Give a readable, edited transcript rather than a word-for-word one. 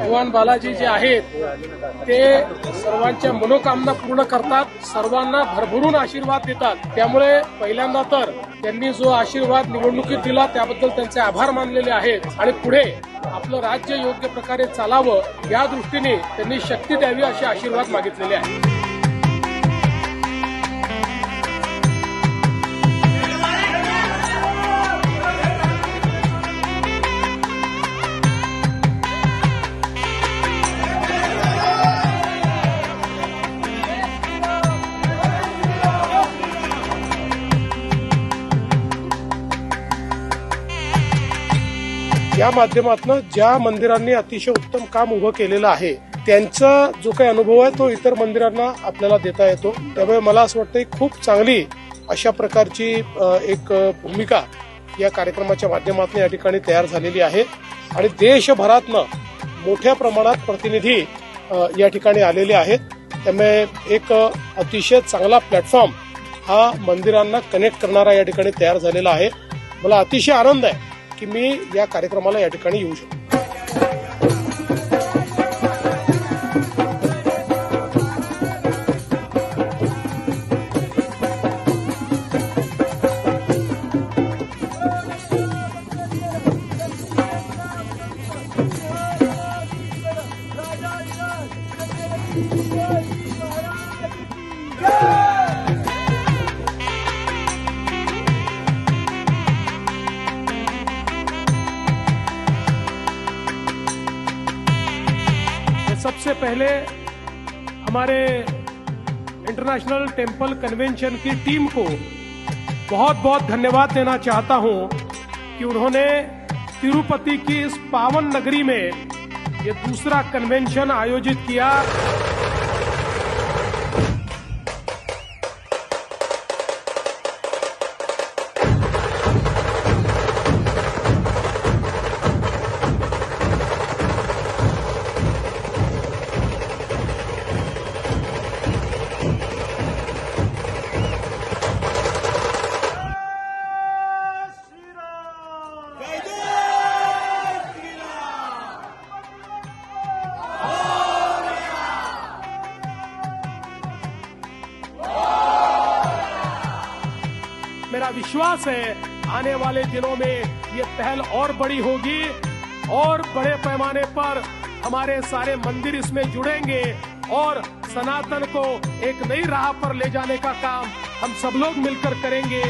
भगवान बालाजी जे आहेत ते सर्वांच्या मनोकामना पूर्ण करतात, सर्वांना भरभरून आशीर्वाद देतात. त्यामुळे पहिल्यांदा तर त्यांनी जो आशीर्वाद निवडणुकीत दिला त्याबद्दल त्यांचे आभार मानलेले आहेत आणि पुढे आपलं राज्य योग्य प्रकारे चालावं या दृष्टीने त्यांनी शक्ती द्यावी असे आशीर्वाद मागितलेले आहेत. या माध्यमातून ज्या मंदिरांनी अतिशय उत्तम काम उभं केलेलं आहे त्यांचा जो काही अनुभव आहे तो इतर मंदिरांना आपल्याला देता येतो. त्यामुळे मला असं वाटतं खूप चांगली अशा प्रकारची एक भूमिका या कार्यक्रमाच्या माध्यमातून या ठिकाणी तयार झालेली आहे आणि देशभरातनं मोठ्या प्रमाणात प्रतिनिधी या ठिकाणी आलेले आहेत. त्यामुळे एक अतिशय चांगला प्लॅटफॉर्म हा मंदिरांना कनेक्ट करणारा या ठिकाणी तयार झालेला आहे. मला अतिशय आनंद आहे की मी या कार्यक्रमाला या ठिकाणी येऊ शकतो. सबसे पहले हमारे इंटरनेशनल टेम्पल कन्वेंशन की टीम को बहुत बहुत धन्यवाद देना चाहता हूं कि उन्होंने तिरुपति की इस पावन नगरी में ये दूसरा कन्वेंशन आयोजित किया. मेरा विश्वास है आने वाले दिनों में ये पहल और बड़ी होगी और बड़े पैमाने पर हमारे सारे मंदिर इसमें जुड़ेंगे और सनातन को एक नई राह पर ले जाने का काम हम सब लोग मिलकर करेंगे.